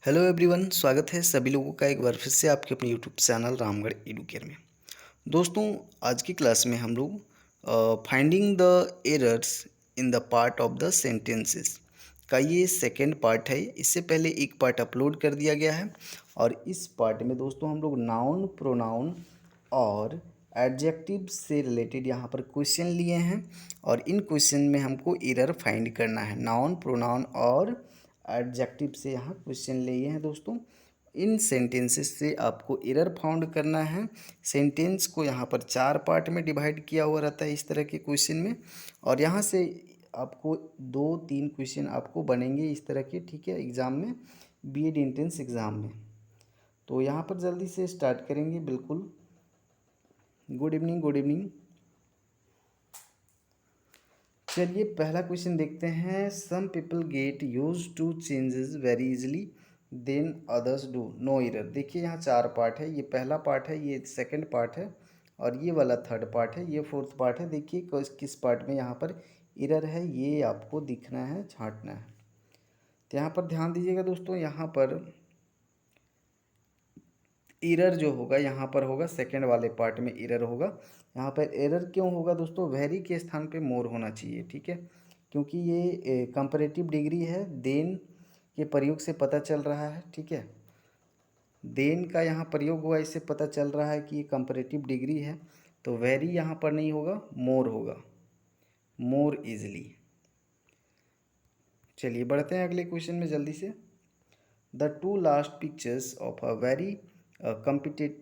Hello everyone, स्वागत है सभी लोगों का एक बार फिर से आपके अपने यूट्यूब चैनल रामगढ़ एडुकेयर में। दोस्तों, आज की क्लास में हम लोग finding the errors in the part of the sentences का ये सेकेंड पार्ट है। इससे पहले एक पार्ट अपलोड कर दिया गया है और इस पार्ट में दोस्तों हम लोग नाउन, प्रोनाउन और एडजेक्टिव से रिलेटेड यहाँ पर क्वेश्चन लिए हैं और इन क्वेश्चन में हमको एरर फाइंड करना है। नाउन, प्रोनाउन और एडजेक्टिव से यहाँ क्वेश्चन लिए हैं दोस्तों। इन सेंटेंसेस से आपको एरर फाउंड करना है। सेंटेंस को यहाँ पर 4 पार्ट में डिवाइड किया हुआ रहता है इस तरह के क्वेश्चन में, और यहाँ से आपको 2-3 क्वेश्चन आपको बनेंगे इस तरह के, ठीक है, एग्ज़ाम में, बीएड एंट्रेंस एग्ज़ाम में। तो यहाँ पर जल्दी से स्टार्ट करेंगे। बिल्कुल, गुड इवनिंग, गुड इवनिंग। चलिए पहला क्वेश्चन देखते हैं। Some people get use to changes very easily than others do, no error. देखिए यहाँ 4 पार्ट है। ये पहला पार्ट है, ये सेकंड पार्ट है और ये वाला थर्ड पार्ट है, ये फोर्थ पार्ट है। देखिए किस पार्ट में यहाँ पर एरर है, ये आपको दिखना है, छांटना है। तो यहाँ पर ध्यान दीजिएगा दोस्तों, यहाँ पर एरर जो होगा यहाँ पर होगा, सेकंड वाले पार्ट में एरर होगा। यहाँ पर एरर क्यों होगा दोस्तों? वेरी के स्थान पे मोर होना चाहिए, ठीक है, क्योंकि ये कंपैरेटिव डिग्री है। देन के प्रयोग से पता चल रहा है, ठीक है, देन का यहाँ प्रयोग हुआ, इससे पता चल रहा है कि ये कंपैरेटिव डिग्री है। तो वेरी यहाँ पर नहीं होगा, मोर होगा, मोर इजली। चलिए बढ़ते हैं अगले क्वेश्चन में जल्दी से। The two last pictures of a very competent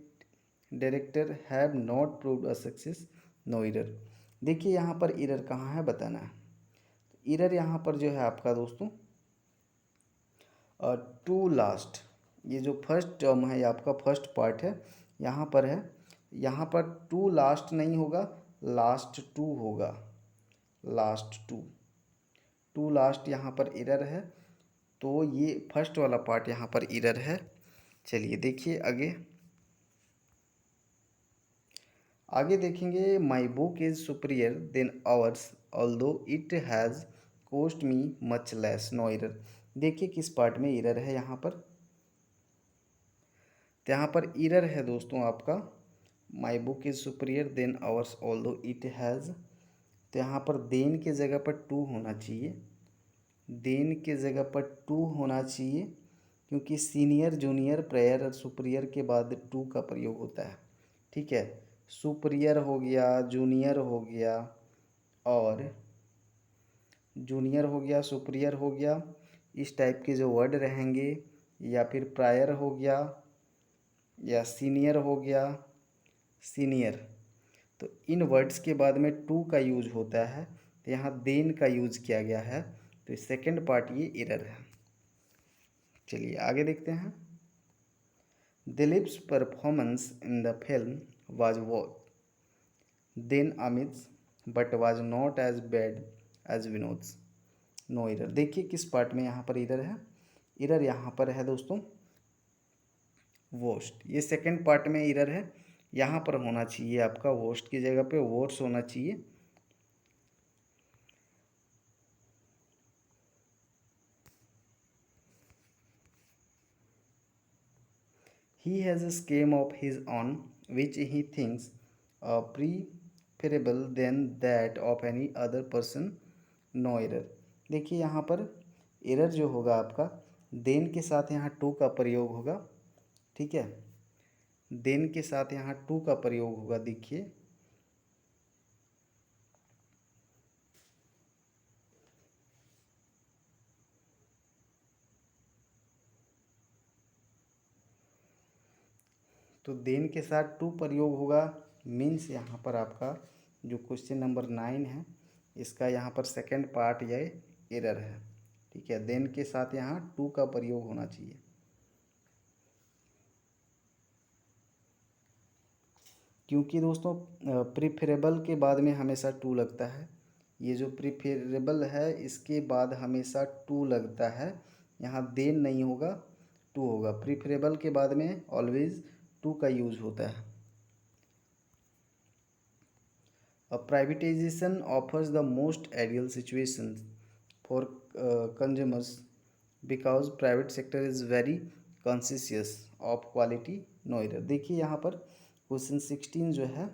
director have not proved a success, no error. देखिए यहाँ पर एरर कहाँ है, बताना है। एरर यहाँ पर जो है आपका दोस्तों टू लास्ट, ये जो फर्स्ट टर्म है, ये आपका फर्स्ट पार्ट है, यहाँ पर है। यहाँ पर टू लास्ट नहीं होगा, लास्ट टू होगा, लास्ट टू, टू लास्ट यहाँ पर एरर है। तो ये फर्स्ट वाला पार्ट यहाँ पर एरर है। चलिए देखिए आगे, आगे देखेंगे। My book is superior than ours although it has cost me much less, no error. देखिए किस पार्ट में एरर है यहाँ पर। तो यहाँ पर एरर है दोस्तों आपका, my book is superior than ours although it has. तो यहाँ पर देन के जगह पर टू होना चाहिए, देन के जगह पर टू होना चाहिए, क्योंकि सीनियर, जूनियर, प्रायर और सुपीरियर के बाद टू का प्रयोग होता है, ठीक है। सुपीरियर हो गया, जूनियर हो गया और जूनियर हो गया, सुपीरियर हो गया, इस टाइप के जो वर्ड रहेंगे, या फिर प्रायर हो गया या सीनियर हो गया, सीनियर, तो इन वर्ड्स के बाद में टू का यूज होता है। तो यहाँ देन का यूज किया गया है, तो सेकंड पार्ट ये एरर है। चलिए आगे देखते हैं। Dilip's performance in the film was वॉट than Amit but was not as bad as Vinod's, no error. देखिए किस पार्ट में यहाँ पर एरर है। एरर यहाँ पर है दोस्तों वोस्ट, ये सेकंड पार्ट में एरर है। यहाँ पर होना चाहिए आपका वोस्ट की जगह पे वोट्स होना चाहिए। He has a scheme of his own which he thinks preferable than that of any other person, no error। देखिए यहाँ पर एरर जो होगा आपका, देन के साथ यहाँ टू का प्रयोग होगा, ठीक है, देन के साथ यहाँ टू का प्रयोग होगा। देखिए तो देन के साथ टू प्रयोग होगा, मीन्स यहाँ पर आपका जो क्वेश्चन नंबर 9 है, इसका यहाँ पर सेकंड पार्ट ये एरर है, ठीक है। देन के साथ यहाँ टू का प्रयोग होना चाहिए। क्योंकि दोस्तों प्रीफरेबल के बाद में हमेशा टू लगता है, ये जो प्रीफरेबल है इसके बाद हमेशा टू लगता है। यहाँ देन नहीं होगा, टू होगा। प्रीफरेबल के बाद में ऑलवेज टू का यूज होता है। A privatization offers the most ideal situation for consumers because private sector is very conscious of quality, no error. देखिए यहाँ पर क्वेश्चन 16 जो है,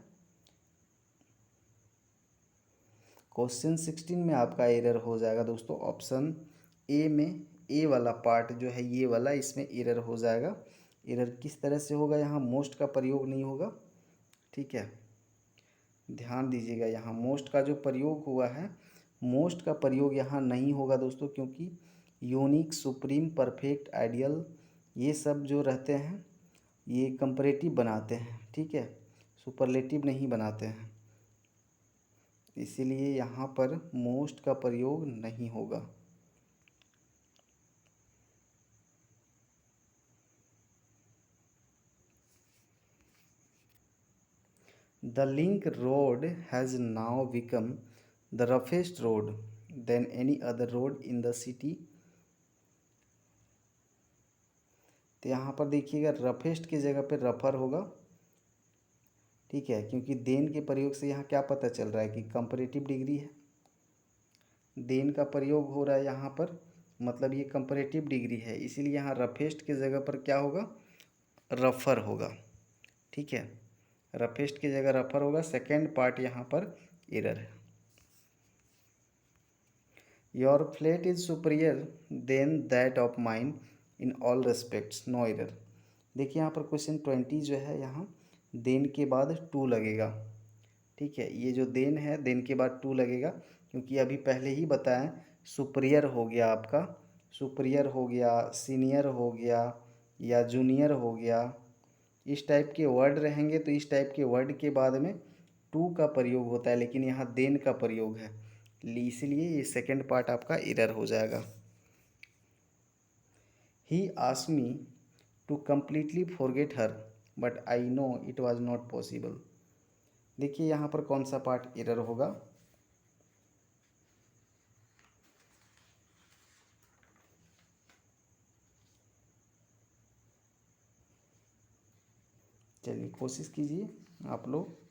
क्वेश्चन 16 में आपका एरर हो जाएगा दोस्तों ऑप्शन ए में, ए वाला पार्ट जो है ये वाला, इसमें एरर हो जाएगा। एरर किस तरह से होगा, यहाँ मोस्ट का प्रयोग नहीं होगा, ठीक है, ध्यान दीजिएगा। यहाँ मोस्ट का जो प्रयोग हुआ है, मोस्ट का प्रयोग यहाँ नहीं होगा दोस्तों, क्योंकि यूनिक, सुप्रीम, परफेक्ट, आइडियल ये सब जो रहते हैं ये कंपैरेटिव बनाते हैं, ठीक है, सुपरलेटिव नहीं बनाते हैं, इसीलिए यहाँ पर मोस्ट का प्रयोग नहीं होगा। The link road has now become the roughest road than any other road in the city। तो यहाँ पर देखिएगा रफेस्ट की जगह पे रफर होगा, ठीक है, क्योंकि देन के प्रयोग से यहाँ क्या पता चल रहा है कि कंपैरेटिव डिग्री है, देन का प्रयोग हो रहा है यहाँ पर, मतलब ये कंपैरेटिव डिग्री है, इसीलिए यहाँ रफेस्ट की जगह पर क्या होगा, रफर होगा, ठीक है, रफेस्ट की जगह रफर होगा। सेकेंड पार्ट यहाँ पर एरर है। Your flat is superior than that of mine in all respects, no error. देखिए यहाँ पर क्वेश्चन 20 जो है, यहाँ देन के बाद टू लगेगा, ठीक है, ये जो देन है देन के बाद टू लगेगा, क्योंकि अभी पहले ही बताएं सुपीरियर हो गया आपका, सुपीरियर हो गया, सीनियर हो गया या जूनियर हो गया, इस टाइप के वर्ड रहेंगे तो इस टाइप के वर्ड के बाद में टू का प्रयोग होता है, लेकिन यहाँ देन का प्रयोग है, इसलिए ये सेकंड पार्ट आपका एरर हो जाएगा। He asked me to completely forget her but I know it was not possible. देखिए यहाँ पर कौन सा पार्ट एरर होगा, चलिए कोशिश कीजिए आप लोग।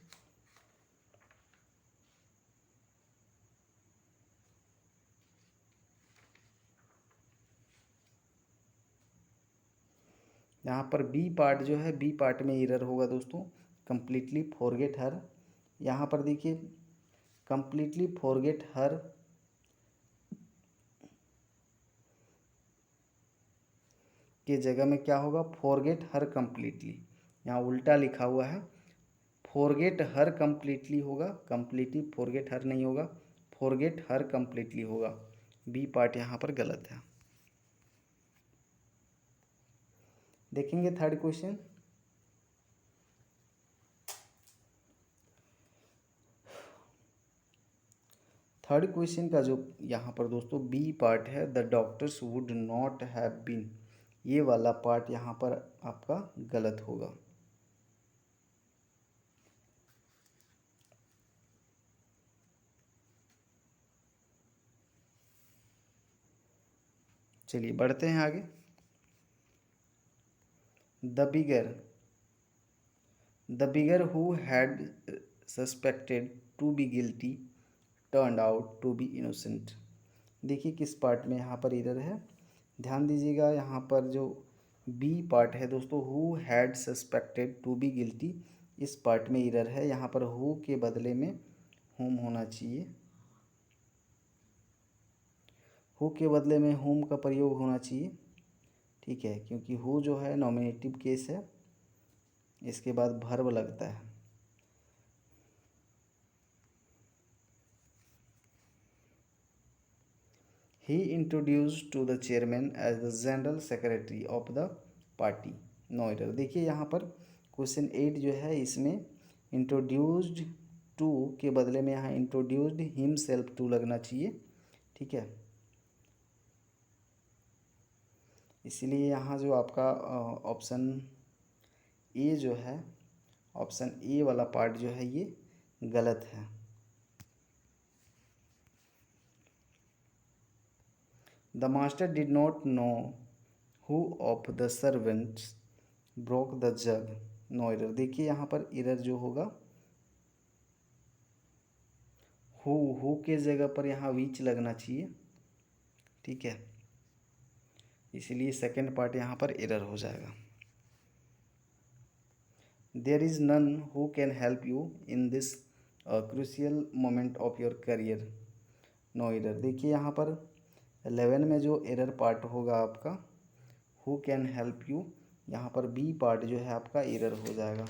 यहाँ पर बी पार्ट जो है, बी पार्ट में एरर होगा दोस्तों, कम्प्लीटली फॉरगेट हर। यहाँ पर देखिए कम्प्लीटली फॉरगेट हर के जगह में क्या होगा, फॉरगेट हर कम्प्लीटली, यहाँ उल्टा लिखा हुआ है, फॉरगेट हर कम्प्लीटली होगा, कम्प्लीटली फॉरगेट हर नहीं होगा, फॉरगेट हर कम्प्लीटली होगा। बी पार्ट यहाँ पर गलत है। देखेंगे थर्ड क्वेश्चन। थर्ड क्वेश्चन का जो यहाँ पर दोस्तों बी पार्ट है, the doctors would not have been, ये वाला पार्ट यहाँ पर आपका गलत होगा। चलिए बढ़ते हैं आगे। The bigger who had suspected to be guilty turned out to be innocent. देखिए किस पार्ट में यहाँ पर एरर है, ध्यान दीजिएगा। यहाँ पर जो बी पार्ट है दोस्तों, who had suspected to be guilty, इस पार्ट में एरर है। यहाँ पर हु के बदले में होम होना चाहिए, हु के बदले में होम का प्रयोग होना चाहिए, ठीक है, क्योंकि हु जो है नॉमिनेटिव केस है, इसके बाद वर्ब लगता है। He introduced to the chairman as the general secretary of the party, no error। देखिए यहाँ पर क्वेश्चन 8 जो है, इसमें इंट्रोड्यूस्ड टू के बदले में यहाँ इंट्रोड्यूस्ड हिमसेल्फ टू लगना चाहिए, ठीक है, इसीलिए यहाँ जो आपका ऑप्शन ए जो है, ऑप्शन ए वाला पार्ट जो है ये गलत है। The master did not know who of the servants broke the jug, no error. देखिए यहाँ पर एरर जो होगा, हु के जगह पर यहाँ विच लगना चाहिए, ठीक है, इसलिए सेकंड पार्ट यहाँ पर एरर हो जाएगा। There is none who can help you in this crucial moment of your career, no error. देखिए यहाँ पर 11 में जो एरर पार्ट होगा आपका हु कैन हेल्प यू, यहाँ पर बी पार्ट जो है आपका एरर हो जाएगा।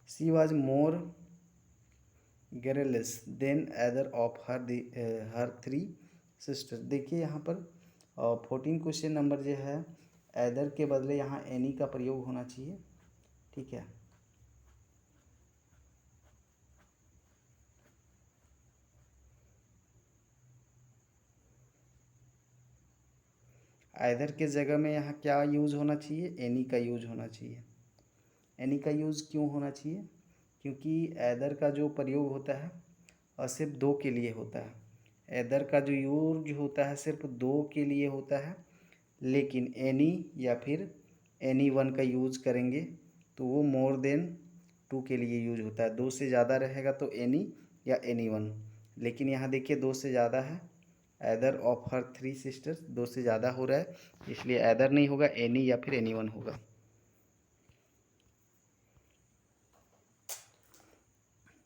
She was more garrulous than other of her 3 sister. देखिए यहाँ पर 14 क्वेश्चन नंबर जो है अदर के बदले यहाँ एनी का प्रयोग होना चाहिए, ठीक है। आइदर के जगह में यहाँ क्या यूज़ होना चाहिए, एनी का यूज होना चाहिए। एनी का यूज़ क्यों होना चाहिए, क्योंकि ऐदर का जो प्रयोग होता है और सिर्फ 2 के लिए होता है। ऐदर का जो यूज होता है सिर्फ 2 के लिए होता है, लेकिन एनी या फिर एनी वन का यूज़ करेंगे तो वो मोर देन 2 के लिए यूज होता है। 2 से ज़्यादा रहेगा तो एनी या एनी वन, लेकिन यहाँ देखिए 2 से ज़्यादा है। ऐदर ऑफ हर 3 सिस्टर्स, 2 से ज़्यादा हो रहा है, इसलिए ऐदर नहीं होगा, एनी या फिर एनी वन होगा।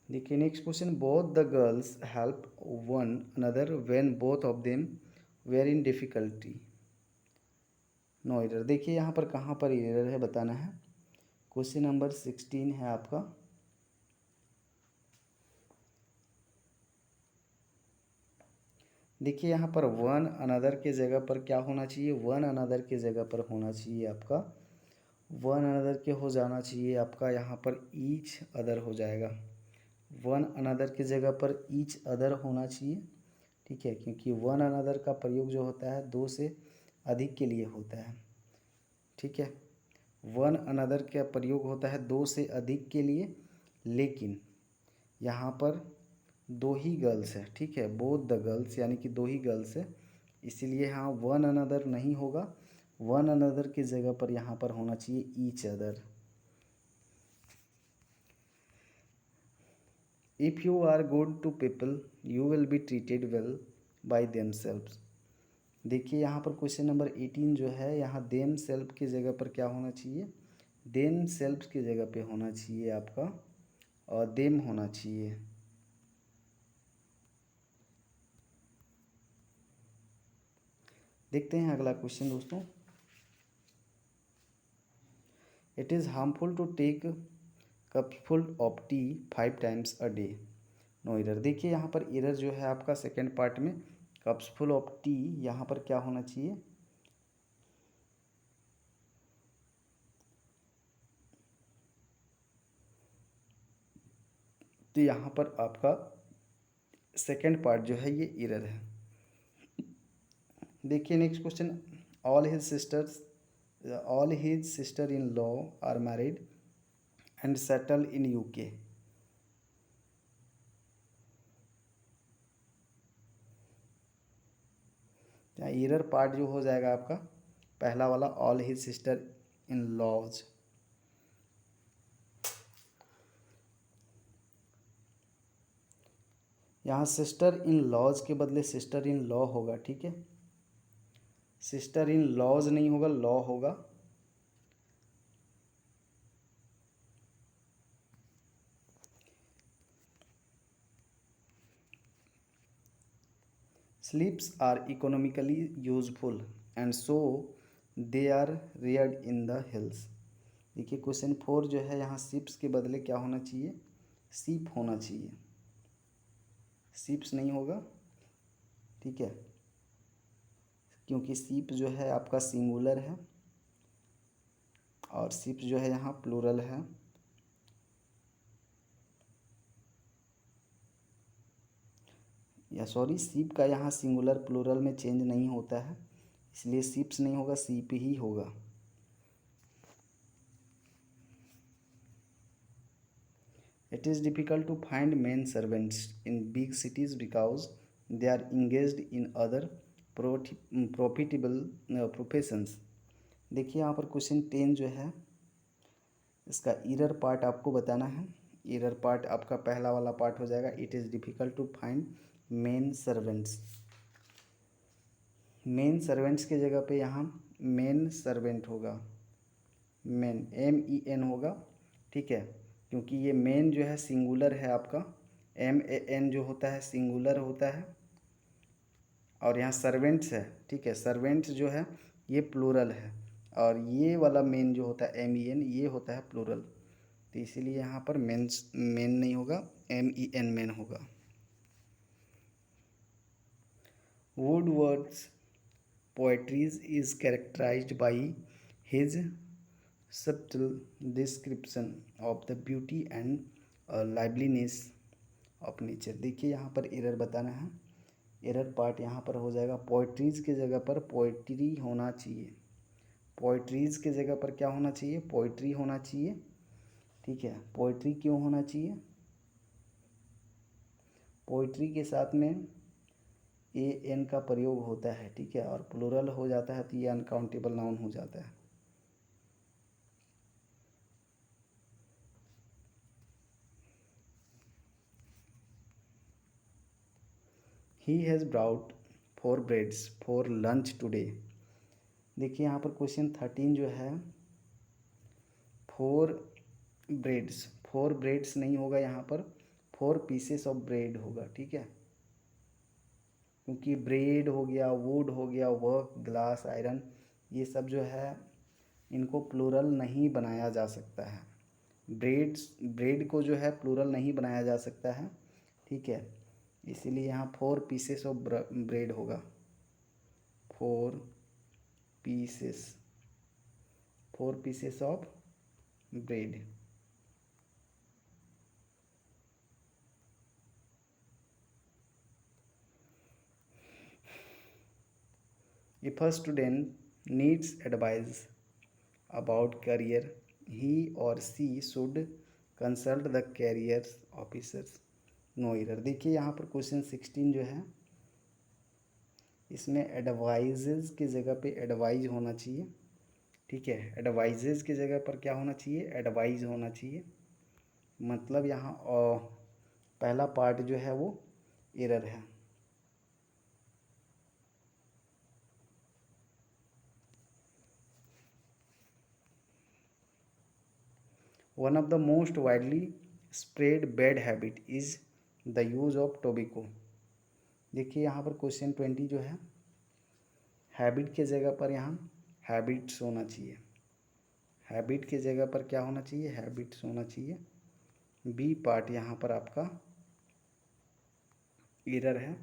देखिए next question, both the girls help one another when both of them were in difficulty, no error. देखिए यहाँ पर कहाँ पर एरर है बताना है। क्वेश्चन नंबर 16 है आपका। देखिए यहाँ पर वन अनदर के जगह पर क्या होना चाहिए, वन अनदर के जगह पर होना चाहिए आपका, वन अनदर के हो जाना चाहिए आपका यहाँ पर ईच अदर हो जाएगा। वन अनदर की जगह पर ईच अदर होना चाहिए, ठीक है, क्योंकि वन अनदर का प्रयोग जो होता है 2 से अधिक के लिए होता है, ठीक है। वन अनदर का प्रयोग होता है 2 से अधिक के लिए, लेकिन यहाँ पर 2 ही गर्ल्स है, ठीक है, बोथ द गर्ल्स यानी कि 2 ही गर्ल्स है, इसीलिए यहाँ वन अनदर नहीं होगा। वन अनदर की जगह पर यहाँ पर होना चाहिए each other. If you are good to people you will be treated well by themselves. देखिए यहाँ पर क्वेश्चन नंबर 18 जो है, यहाँ देम सेल्फ की जगह पर क्या होना चाहिए, देम सेल्फ की जगह पे होना चाहिए आपका और देम होना चाहिए। देखते हैं अगला क्वेश्चन दोस्तों। It is harmful to take cupful of tea 5 times a day, no error. देखिए यहाँ पर एरर जो है आपका सेकेंड पार्ट में, कप्स फुल ऑफ टी यहाँ पर क्या होना चाहिए, तो यहाँ पर आपका सेकेंड पार्ट जो है ये एरर है। देखिए next question, all his sister in law are married and settle in UK. यहाँ एरर पार्ट जो हो जाएगा आपका पहला वाला, all his sister in laws. यहाँ सिस्टर इन लॉज के बदले सिस्टर इन लॉ होगा, ठीक है, सिस्टर इन लॉज नहीं होगा, लॉ होगा। Sleeps are economically useful and so they are reared in the hills. देखिए क्वेश्चन 4 जो है, यहाँ सिप्स के बदले क्या होना चाहिए, सीप होना चाहिए, सीप्स नहीं होगा, ठीक है, क्योंकि सीप जो है आपका सिंगुलर है और सिप्स जो है यहाँ प्लूरल है। या सॉरी, सीप का यहाँ सिंगुलर प्लूरल में चेंज नहीं होता है, इसलिए सीप्स नहीं होगा, सीप ही होगा। It is difficult to find men servants in big cities because they are engaged in other profitable professions। देखिए यहाँ पर क्वेश्चन 10 जो है, इसका एरर पार्ट आपको बताना है। एरर पार्ट आपका पहला वाला पार्ट हो जाएगा, it is difficult to find men servants. Men servants के जगह पे यहाँ मेन सर्वेंट होगा, मेन MEN होगा, ठीक है, क्योंकि ये मेन जो है सिंगुलर है आपका, MAN जो होता है सिंगुलर होता है, और यहाँ सर्वेंट्स है, ठीक है, सर्वेंट्स जो है ये प्लूरल है, और ये वाला मेन जो होता है MEN ये होता है प्लूरल, तो इसीलिए यहाँ पर मेन नहीं होगा, MEN मेन होगा। Woodward's poetries is characterized by his subtle description of the beauty and liveliness of nature। देखिए यहाँ पर एरर बताना है, एरर पार्ट यहाँ पर हो जाएगा, पोइट्रीज़ के जगह पर पोइट्री होना चाहिए, पोइट्रीज़ के जगह पर क्या होना चाहिए, पोइट्री होना चाहिए, ठीक है। पोइट्री क्यों होना चाहिए, पोइट्री के साथ में AN का प्रयोग होता है, ठीक है, और प्लूरल हो जाता है तो ये अनकाउंटेबल नाउन हो जाता है। He has brought 4 breads for lunch today। देखिए यहाँ पर क्वेश्चन 13 जो है 4 ब्रेड्स नहीं होगा, यहाँ पर 4 पीसेस ऑफ ब्रेड होगा, ठीक है, क्योंकि ब्रेड हो गया, वुड हो गया, वर्क, ग्लास, आयरन, ये सब जो है इनको प्लूरल नहीं बनाया जा सकता है, ब्रेड को जो है प्लूरल नहीं बनाया जा सकता है, ठीक है, इसीलिए यहाँ 4 पीसेस ऑफ ब्रेड होगा, 4 pieces of bread. If a student needs advice about career, he or she should consult the career officers। No error. देखिए यहाँ पर क्वेश्चन 16 जो है इसमें एडवाइजेज की जगह पे एडवाइज होना चाहिए, ठीक है, एडवाइजेज की जगह पर क्या होना चाहिए, एडवाइज होना चाहिए, मतलब यहाँ पहला पार्ट जो है वो एरर है। One of the most widely spread bad habit is the use of tobacco. देखिए यहाँ पर क्वेश्चन 20 जो है हैबिट के जगह पर यहाँ हैबिट्स होना चाहिए, हैबिट के जगह पर क्या होना चाहिए, हैबिट्स होना चाहिए, बी पार्ट यहाँ पर आपका एरर है।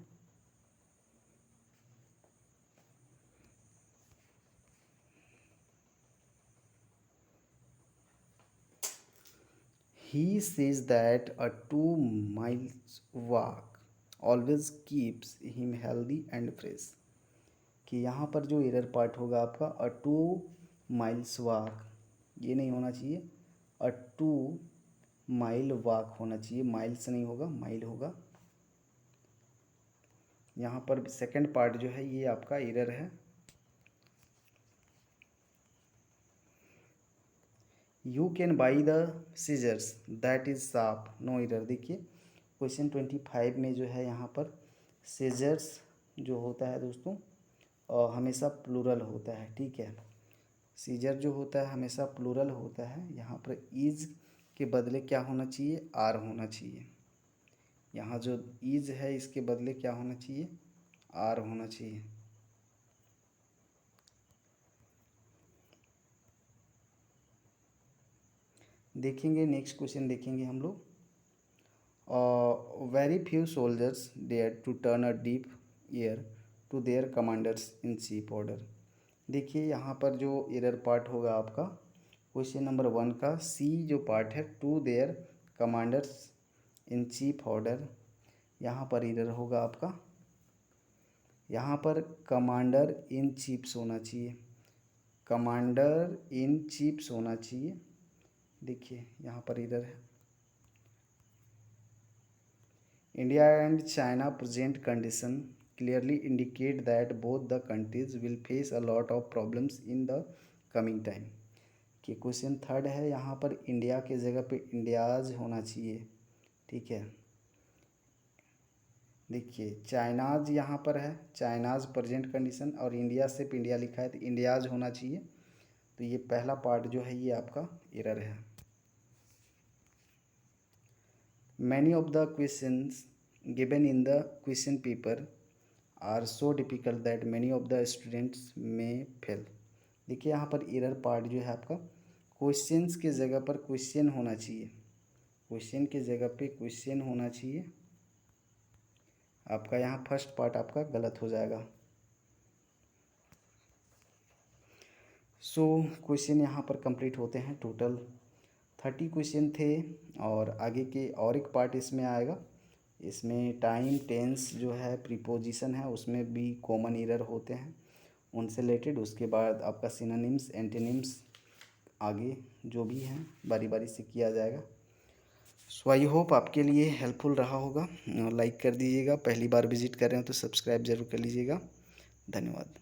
He says that a 2 miles walk always keeps him healthy and fresh। कि यहाँ पर जो एरर पार्ट होगा आपका अ 2 miles walk, ये नहीं होना चाहिए, अ 2 mile walk होना चाहिए, माइल्स नहीं होगा, माइल होगा। यहाँ पर सेकंड पार्ट जो है ये आपका एरर है। You can buy the scissors that is sharp, no error. देखिए क्वेश्चन 25 में जो है यहाँ पर सीजर्स जो होता है दोस्तों हमेशा प्लूरल होता है, ठीक है, सीजर जो होता है हमेशा प्लूरल होता है, यहाँ पर इज़ के बदले क्या होना चाहिए, आर होना चाहिए, यहाँ जो इज़ है इसके बदले क्या होना चाहिए, आर होना चाहिए। देखेंगे नेक्स्ट क्वेश्चन देखेंगे हम लोग। Very few soldiers dare to turn a deaf ear to their commanders in chief order. देखिए यहाँ पर जो एरर पार्ट होगा आपका क्वेश्चन नंबर 1 का सी जो पार्ट है, to their commanders in chief order, यहाँ पर एरर होगा आपका, यहाँ पर कमांडर इन चीफ्स होना चाहिए, कमांडर इन चीफ्स होना चाहिए। देखिए यहाँ पर एरर है। India and China present condition clearly indicate that both the countries will face a lot of problems in the coming time। कि क्वेश्चन थर्ड है, यहाँ पर इंडिया के जगह पे इंडियाज होना चाहिए, ठीक है। देखिए चाइनाज यहाँ पर है, चाइनाज प्रेजेंट कंडीशन, और इंडिया सिर्फ इंडिया लिखा है तो इंडियाज होना चाहिए। तो ये पहला पार्ट जो है ये आपका एरर है। Many of the questions given in the question paper are so difficult that many of the students में फेल। देखिए यहाँ पर एरर पार्ट जो है आपका, क्वेश्चंस के जगह पर क्वेश्चन होना चाहिए, क्वेश्चन के जगह पे क्वेश्चन होना चाहिए। आपका यहाँ फर्स्ट पार्ट आपका गलत हो जाएगा। सो क्वेश्चन यहाँ पर कंप्लीट होते हैं। टोटल 30 क्वेश्चन थे, और आगे के और एक पार्ट इसमें आएगा। इसमें टाइम, टेंस जो है, प्रीपोजिशन है, उसमें भी कॉमन एरर होते हैं उनसे रिलेटेड। उसके बाद आपका सिनोनिम्स, एंटोनिम्स, आगे जो भी हैं बारी बारी से किया जाएगा। सो आई होप आपके लिए हेल्पफुल रहा होगा। लाइक कर दीजिएगा, पहली बार विजिट कर रहे हो तो सब्सक्राइब जरूर कर लीजिएगा। धन्यवाद।